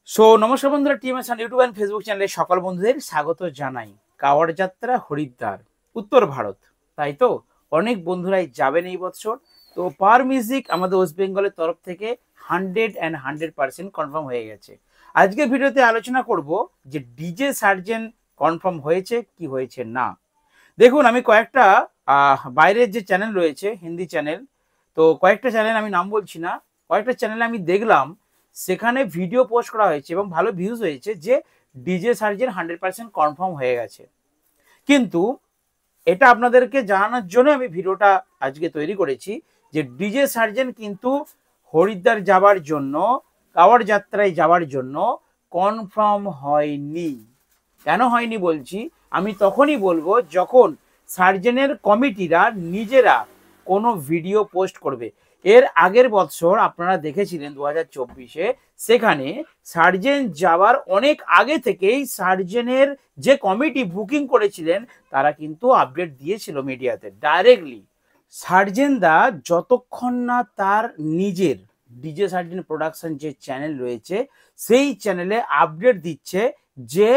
নমস্কার বন্ধুরা, TMS YouTube and Facebook চ্যানেলে সকল বন্ধুদের স্বাগত জানাই। কাওয়াড় যাত্রা হরিদ্বার, উত্তর ভারত, তাই তো অনেক বন্ধুরাই যাবেন এই বছর। তো পাওয়ার মিউজিক আমাদের ওয়েস্ট বেঙ্গলের তরফ থেকে 100% কনফার্ম হয়ে গেছে। আজকের ভিডিওতে আলোচনা করব যে ডিজে সার্জেন কনফার্ম হয়েছে কি হয়েছে না। দেখুন, আমি কয়েকটা বাইরের যে চ্যানেল রয়েছে হিন্দি চ্যানেল, তো কয়েকটা চ্যানেল আমি নাম বলছি না, কয়েকটা চ্যানেলে আমি দেখলাম সেখানে ভিডিও পোস্ট করা হয়েছে এবং ভালো ভিউজ হয়েছে যে ডিজে সার্জেন 100% কনফার্ম হয়ে গেছে। কিন্তু এটা আপনাদেরকে জানানোর জন্য আমি ভিডিওটা আজকে তৈরি করেছি যে ডিজে সার্জেন কিন্তু হরিদ্বার যাওয়ার জন্য, কাওয়াড় যাত্রায় যাওয়ার জন্য কনফার্ম হয়নি। কেন হয়নি বলছি, আমি তখনই বলবো যখন সার্জেনের কমিটিরা নিজেরা কোনো ভিডিও পোস্ট করবে। এর আগের বছর আপনারা দেখেছিলেন 2024-এ, সেখানে সার্জেন যাওয়ার অনেক আগে থেকেই সার্জেনের যে কমিটি বুকিং করেছিলেন তারা কিন্তু আপডেট দিয়েছিল মিডিয়াতে ডাইরেক্টলি। সার্জেনদা যতক্ষণ না তার নিজের ডিজে সার্জেন প্রোডাকশন যে চ্যানেল রয়েছে সেই চ্যানেলে আপডেট দিচ্ছে যে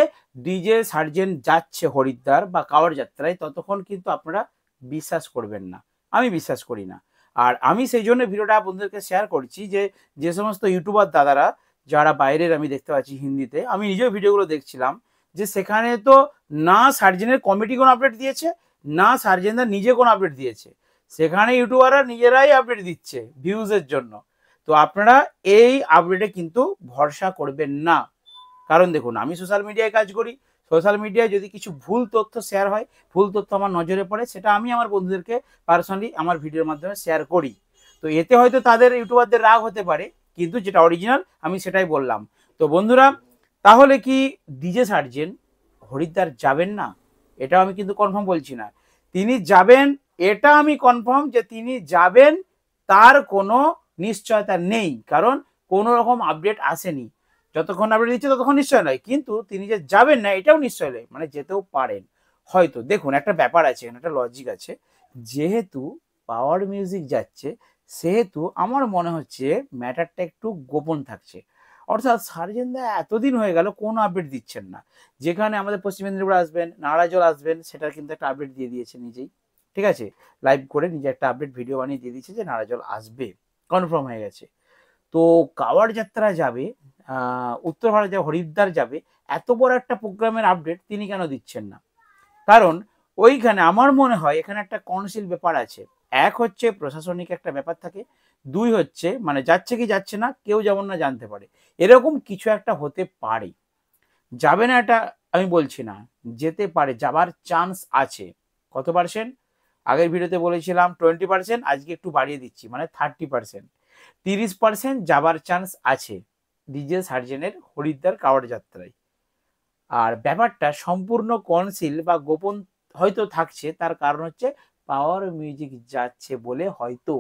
ডিজে সার্জেন যাচ্ছে হরিদ্বার বা কাওয়াড় যাত্রায়, ততক্ষণ কিন্তু আপনারা বিশ্বাস করবেন না। আমি বিশ্বাস করি না। আর আমি সেই জন্য ভিডিওটা বন্ধুদেরকে শেয়ার করছি যে যে সমস্ত ইউটিউবার দাদারা যারা বাইরের আমি দেখতে পাচ্ছি হিন্দিতে, আমি নিজেও ভিডিওগুলো দেখছিলাম, যে সেখানে তো না সার্জেনের কমিটি কোনো আপডেট দিয়েছে, না সার্জেনদা নিজে কোনো আপডেট দিয়েছে। সেখানে ইউটিউবাররা নিজেরাই আপডেট দিচ্ছে ভিউজের জন্য। তো আপনারা এই আপডেটে কিন্তু ভরসা করবেন না। কারণ দেখুন, আমি সোশ্যাল মিডিয়ায় কাজ করি, সোশ্যাল মিডিয়ায় যদি কিছু ভুল তথ্য শেয়ার হয়, ভুল তথ্য আমার নজরে পড়ে, সেটা আমি আমার বন্ধুদেরকে পার্সোনালি আমার ভিডিওর মাধ্যমে শেয়ার করি। তো এতে হয়তো তাদের ইউটিউবারদের রাগ হতে পারে, কিন্তু যেটা অরিজিনাল আমি সেটাই বললাম। তো বন্ধুরা, তাহলে কি ডিজে সার্জেন হরিদ্বার যাবেন না? এটাও আমি কিন্তু কনফার্ম বলছি না। তিনি যাবেন, এটা আমি কনফার্ম যে তিনি যাবেন, তার কোনো নিশ্চয়তা নেই, কারণ কোনো রকম আপডেট আসেনি। যতক্ষণ আপডেট দিচ্ছে ততক্ষণ নিশ্চয় নয়, কিন্তু তিনি যে যাবেন না এটাও নিশ্চয় নয়, মানে যেতেও পারেন হয়তো। দেখুন, একটা ব্যাপার আছে, একটা লজিক আছে। যেহেতু পাওয়ার মিউজিক যাচ্ছে, সেহেতু আমার মনে হচ্ছে ম্যাটারটা একটু গোপন থাকছে। অর্থাৎ সার্জেনদা এতদিন হয়ে গেল কোনো আপডেট দিচ্ছেন না। যেখানে আমাদের পশ্চিম মেদিনীপুর আসবেন, নাড়াজল আসবেন, সেটা কিন্তু একটা আপডেট দিয়ে দিয়েছে নিজেই, ঠিক আছে, লাইভ করে নিজে একটা আপডেট ভিডিও বানিয়ে দিয়ে দিয়েছে যে নাড়াজল আসবে, কনফার্ম হয়ে গেছে। তো কাওয়াড় যাত্রা যাবে, উত্তর ভারত যাবে, হরিদ্বার যাবে, এত বড় একটা প্রোগ্রামের আপডেট তিনি কেন দিচ্ছেন না? কারণ ওইখানে আমার মনে হয় এখানে একটা কনসিল ব্যাপার আছে। এক হচ্ছে প্রশাসনিক একটা ব্যাপার থাকে, দুই হচ্ছে মানে যাচ্ছে কি যাচ্ছে না কেউ যেমন না জানতে পারে, এরকম কিছু একটা হতে পারে। যাবে না এটা আমি বলছি না, যেতে পারে, যাবার চান্স আছে। কত পার্সেন্ট? আগের ভিডিওতে বলেছিলাম 20%, আজকে একটু বাড়িয়ে দিচ্ছি, মানে 30%। 30% যাবার চান্স আছে ডিজে সার্জেনের হরিদ্বার কাওয়াড় যাত্রায়। আর ব্যাপারটা সম্পূর্ণ কনসিল বা গোপন হয়তো থাকছে, তার কারণ হচ্ছে পাওয়ার মিউজিক যাচ্ছে বলে হয়তো।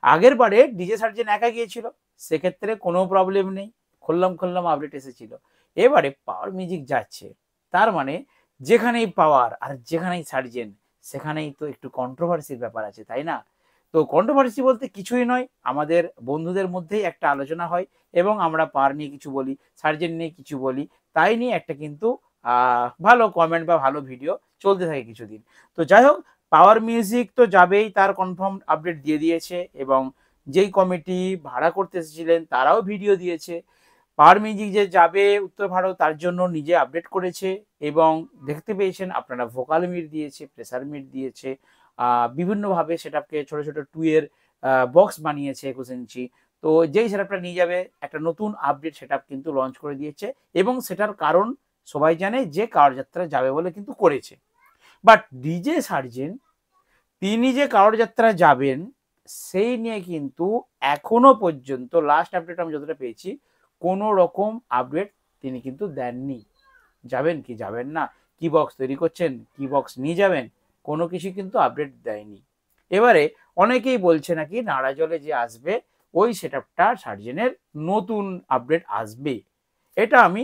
আগের বারে ডিজে সার্জেন একা গিয়েছিল, সেক্ষেত্রে কোনো প্রবলেম নেই, খুললাম আপডেট এসেছিল। এবারে পাওয়ার মিউজিক যাচ্ছে, তার মানে যেখানেই পাওয়ার আর যেখানেই সার্জেন, সেখানেই তো একটু কন্ট্রোভার্সির ব্যাপার আছে, তাই না? তো কন্ট্রোভার্সি বলতে কিছুই নয়, আমাদের বন্ধুদের মধ্যেই একটা আলোচনা হয় এবং আমরা পাওয়ার নিয়ে কিছু বলি, সার্জেন নিয়ে কিছু বলি, তাই নিয়ে একটা কিন্তু ভালো কমেন্ট বা ভালো ভিডিও চলতে থাকে কিছুদিন। তো যাই হোক, পাওয়ার মিউজিক তো যাবেই, তার কনফার্ম আপডেট দিয়ে দিয়েছে, এবং যেই কমিটি ভাড়া করতে এসেছিলেন তারাও ভিডিও দিয়েছে। পাওয়ার মিউজিক যে যাবে উত্তর ভারত তার জন্য নিজে আপডেট করেছে, এবং দেখতে পেয়েছেন আপনারা ভোকাল মিট দিয়েছে, প্রেসার মিট দিয়েছে, বিভিন্নভাবে সেটআপকে ছোট ছোট টুয়ের বক্স বানিয়েছে 21 ইঞ্চি। তো যেই সেটআপটা নিয়ে যাবে একটা নতুন আপডেট সেটআপ কিন্তু লঞ্চ করে দিয়েছে, এবং সেটার কারণ সবাই জানে যে কাওয়াড় যাত্রা যাবে বলে কিন্তু করেছে। বাট ডিজে সার্জেন তিনি যে কাওয়াড় যাত্রা যাবেন সেই নিয়ে কিন্তু এখনো পর্যন্ত লাস্ট আপডেট আমি যতটা পেয়েছি কোনো রকম আপডেট তিনি কিন্তু দেননি। যাবেন কি যাবেন না, কি বক্স তৈরি করছেন, কি বক্স নিয়ে যাবেন, কোনো কিছু কিন্তু আপডেট দেয়নি। এবারে অনেকেই বলছে নাকি নাড়াজলে যে আসবে ওই সেটআপটা সার্জেনের নতুন আপডেট আসবে। এটা আমি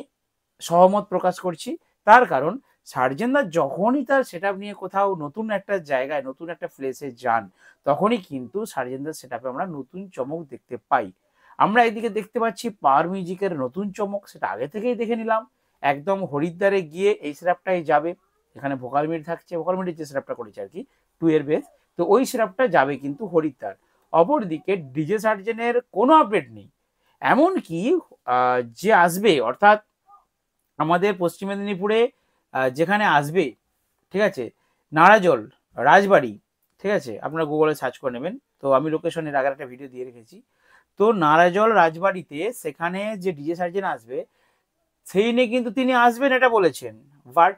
সহমত প্রকাশ করছি। তার কারণ সার্জেনদা যখনই তার সেটআপ নিয়ে কোথাও নতুন একটা জায়গায়, নতুন একটা প্লেসে যান, তখনই কিন্তু সার্জেনদার সেটআপে আমরা নতুন চমক দেখতে পাই। আমরা এদিকে দেখতে পাচ্ছি পাওয়ার মিউজিকের নতুন চমক, সেটা আগে থেকেই দেখে নিলাম। একদম হরিদ্বারে গিয়ে এই সিরাপটাই যাবে, এখানে ভোকাল মিড থাকছে, ভোকাল মিডের যে সিরাপটা করেছে আর কি 2 এর বেস, তো ওই সিরাপটা যাবে কিন্তু হরিদ্বার। অপরদিকে ডিজে সার্জেনের কোনো আপডেট নেই, এমনকি যে আসবে অর্থাৎ আমাদের পশ্চিম মেদিনীপুরে যেখানে আসবে, ঠিক আছে, নারাজল রাজবাড়ি, ঠিক আছে, আপনারা গুগলে সার্চ করে নেবেন, তো আমি লোকেশনের আগের একটা ভিডিও দিয়ে রেখেছি। তো নারাজল রাজবাড়িতে সেখানে যে ডিজে সার্জেন আসবে সেই নিয়ে কিন্তু তিনি আসবেন এটা বলেছেন, বাট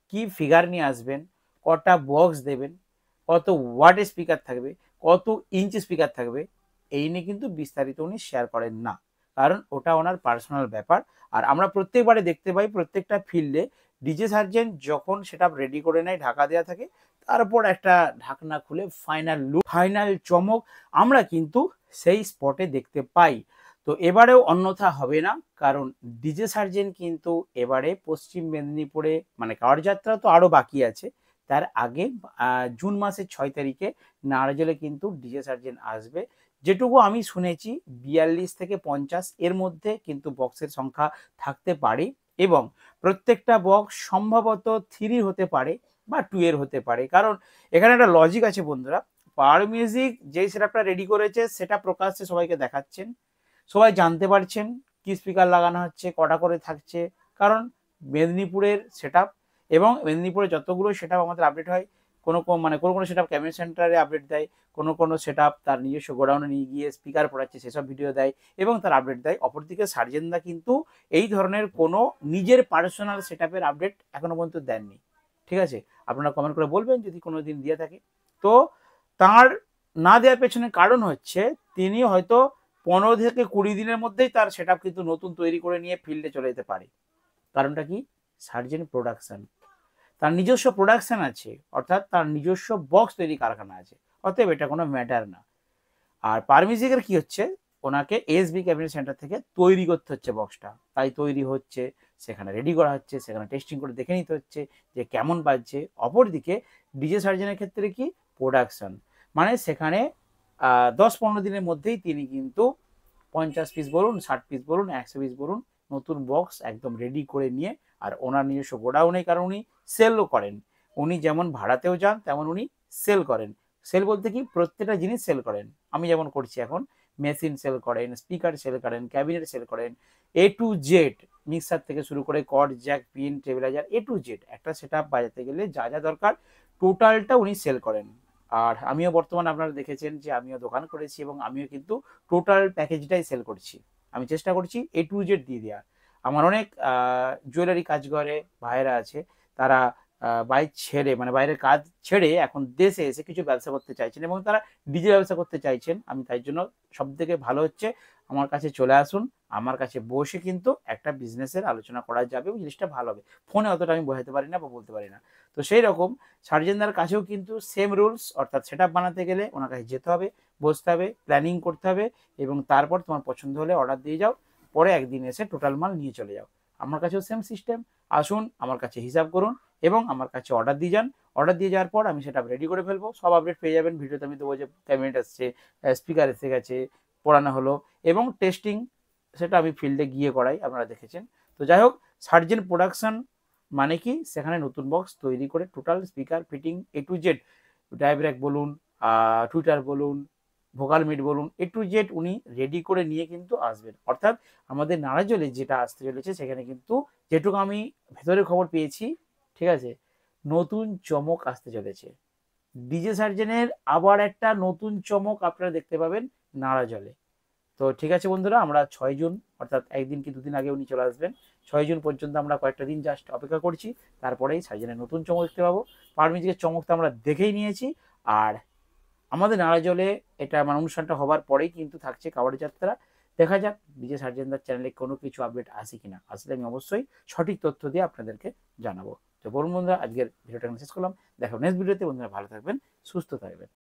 কি ফিগার নিয়ে আসবেন, কটা বক্স দেবেন, কত ওয়াটের স্পিকার থাকবে, কত ইঞ্চি স্পিকার থাকবে, এই নিয়ে কিন্তু বিস্তারিত উনি শেয়ার করেন না, কারণ ওটা ওনার পার্সোনাল ব্যাপার। আর আমরা প্রত্যেকবারে দেখতে পাই প্রত্যেকটা ফিল্ডে ডিজে সার্জেন্ট যখন সেটা রেডি করে নেয়, ঢাকা দেওয়া থাকে, তারপর একটা ঢাকনা খুলে ফাইনাল লুক, ফাইনাল চমক আমরা কিন্তু সেই স্পটে দেখতে পাই। তো এবারেও অন্যথা হবে না, কারণ ডিজে সার্জেন্ট কিন্তু এবারে পশ্চিম মেদিনীপুরে, মানে কাওয়াড় যাত্রা তো আরও বাকি আছে, তার আগে জুন মাসের 6 তারিখে নারাজলে কিন্তু ডিজে সার্জেন্ট আসবে। যেটুকু আমি শুনেছি 42 থেকে 50 এর মধ্যে কিন্তু বক্সের সংখ্যা থাকতে পারে, এবং প্রত্যেকটা বক্স সম্ভবত 3 হতে পারে বা 2 এর হতে পারে, কারণ এখানে একটা লজিক আছে বন্ধুরা। পাওয়ার মিউজিক যেই সেটআপটা রেডি করেছে সেটা প্রকাশ্যে সবাইকে দেখাচ্ছেন, সবাই জানতে পারছেন কি স্পিকার লাগানো হচ্ছে, কটা করে থাকছে, কারণ মেদিনীপুরের সেটআপ, এবং মেদিনীপুরে যতগুলো সেটআপ আমাদের আপডেট হয়, কোনো মানে কোনো সেটআপ ক্যাবিনেট সেন্টারে আপডেট দেয়, কোনো সেটআপ তার নিজস্ব গোডাউনে নিয়ে গিয়ে স্পিকার পড়াচ্ছে সেসব ভিডিও দেয় এবং তার আপডেট দেয়। অপরদিকে সার্জেনদা কিন্তু এই ধরনের কোনো নিজের পার্সোনাল সেটআপের আপডেট এখনো পর্যন্ত দেননি, ঠিক আছে। আপনারা কমেন্ট করে বলবেন যদি কোনো দিন দিয়ে থাকে। তো তার না দেওয়ার পেছনে কারণ হচ্ছে তিনি হয়তো 15 থেকে 20 দিনের মধ্যেই তার সেটআপ কিন্তু নতুন তৈরি করে নিয়ে ফিল্ডে চলে যেতে পারে। কারণটা কি? সার্জেন প্রোডাকশন, তার নিজস্ব প্রোডাকশন আছে, অর্থাৎ তার নিজস্ব বক্স তৈরি কারখানা আছে, অতএব এটা কোনো ম্যাটার না। আর পারমিউজিকের কি হচ্ছে, ওনাকে এসবি ক্যাবিনেট সেন্টার থেকে তৈরি করতে হচ্ছে বক্সটা, তাই তৈরি হচ্ছে, সেখানে রেডি করা হচ্ছে, সেখানে টেস্টিং করে দেখে নিতে হচ্ছে যে কেমন বাজছে। অপরদিকে ডিজে সার্জেনের ক্ষেত্রে কি প্রোডাকশন, মানে সেখানে 10-15 দিনের মধ্যেই তিনি কিন্তু 50 পিস বলুন, 60 পিস বলুন, 100 পিস বলুন, নতুন বক্স একদম রেডি করে নিয়ে, আর ওনার নিজস্ব গোডাউনে, কারণ উনি সেলও করেন, উনি যেমন ভাড়াতেও যান তেমন উনি সেল করেন। সেল বলতে কি, প্রত্যেকটা জিনিস সেল করেন, আমি যেমন করছি এখন, মেশিন সেল করেন, স্পিকার সেল করেন, ক্যাবিনেট সেল করেন, এ টু জেড, মিক্সার থেকে শুরু করে cord, Jack, pin, টেবিলাইজার, A to Z একটা সেটআপ বাজাতে গেলে যা যা দরকার টোটালটা উনি সেল করেন। আর আমিও বর্তমানে আপনারা দেখেছেন যে আমিও দোকান করেছি এবং আমিও কিন্তু টোটাল প্যাকেজটাই সেল করছি। আমি চেষ্টা করছি এ টু জেড দিয়ে দেওয়ার। আমার অনেক জুয়েলারি কাজ করে ভাইয়েরা আছে, তারা বাইরে ছেড়ে, মানে বাইরের কাজ ছেড়ে এখন দেশে এসে কিছু ব্যবসা করতে চাইছেন এবং তারা ডিজে ব্যবসা করতে চাইছেন। আমি তাই জন্য সব থেকে ভালো হচ্ছে আমার কাছে চলে আসুন, আমার কাছে বসে কিন্তু একটা বিজনেসের আলোচনা করা যাবে এবং জিনিসটা ভালো হবে। ফোনে অতটা আমি বোঝাতে পারি না বা বলতে পারি না। তো সেই রকম সার্জেনদার কাছেও কিন্তু সেম রুলস, অর্থাৎ সেটআপ বানাতে গেলে ওনার কাছে যেতে হবে, বসতে হবে, প্ল্যানিং করতে হবে, এবং তারপর তোমার পছন্দ হলে অর্ডার দিয়ে যাও, পরে একদিন এসে টোটাল মাল নিয়ে চলে যাও। আমার কাছেও সেম সিস্টেম, আসুন আমার কাছে হিসাব করুন এবং আমার কাছে অর্ডার দিয়ে যান। অর্ডার দিয়ে যাওয়ার পর আমি সেটা রেডি করে ফেলবো, সব আপডেট পেয়ে যাবেন ভিডিওতে। আমি দেবো যে ক্যাবিনেট আসছে, স্পিকার এসে গেছে, পড়ানো হলো, এবং টেস্টিং সেটা আমি ফিল্ডে গিয়ে করাই, আপনারা দেখেছেন। তো যাই হোক, সার্জেন প্রোডাকশন মানে কি, সেখানে নতুন বক্স তৈরি করে total speaker fitting A to Z, ডাইব্র্যাক বলুন, টুইটার বলুন, ভোকাল মিট বলুন, এ টু জেড উনি রেডি করে নিয়ে কিন্তু আসবেন। অর্থাৎ আমাদের নারাজলে যেটা আসতে চলেছে সেখানে কিন্তু, যেটুকু আমি ভেতরে খবর পেয়েছি, ঠিক আছে, নতুন চমক আসতে চলেছে। ডিজে সার্জেনের আবার একটা নতুন চমক আপনারা দেখতে পাবেন নারাজলে। তো ঠিক আছে বন্ধুরা, আমরা 6 জুন, অর্থাৎ একদিন কি দুদিন আগে উনি চলে আসবেন, 6 জুন পর্যন্ত আমরা কয়েকটা দিন জাস্ট অপেক্ষা করছি, তারপরেই সার্জেনের নতুন চমক দেখতে পাবো। পারমিউজিকের চমক তো আমরা দেখেই নিয়েছি, আর আমাদের নারাজলে এটা মানে অনুষ্ঠানটা হবার পরেই কিন্তু থাকছে কাওয়াড় যাত্রা। দেখা যাক ডিজে সার্জেনদার চ্যানেলে কোনো কিছু আপডেট আসে কিনা, আসলে আমি অবশ্যই সঠিক তথ্য দিয়ে আপনাদেরকে জানাবো। তো বলুন বন্ধুরা, আজকের ভিডিওটা শেষ করলাম, দেখা নেক্সট ভিডিওতে। বন্ধুরা ভালো থাকবেন, সুস্থ থাকবেন।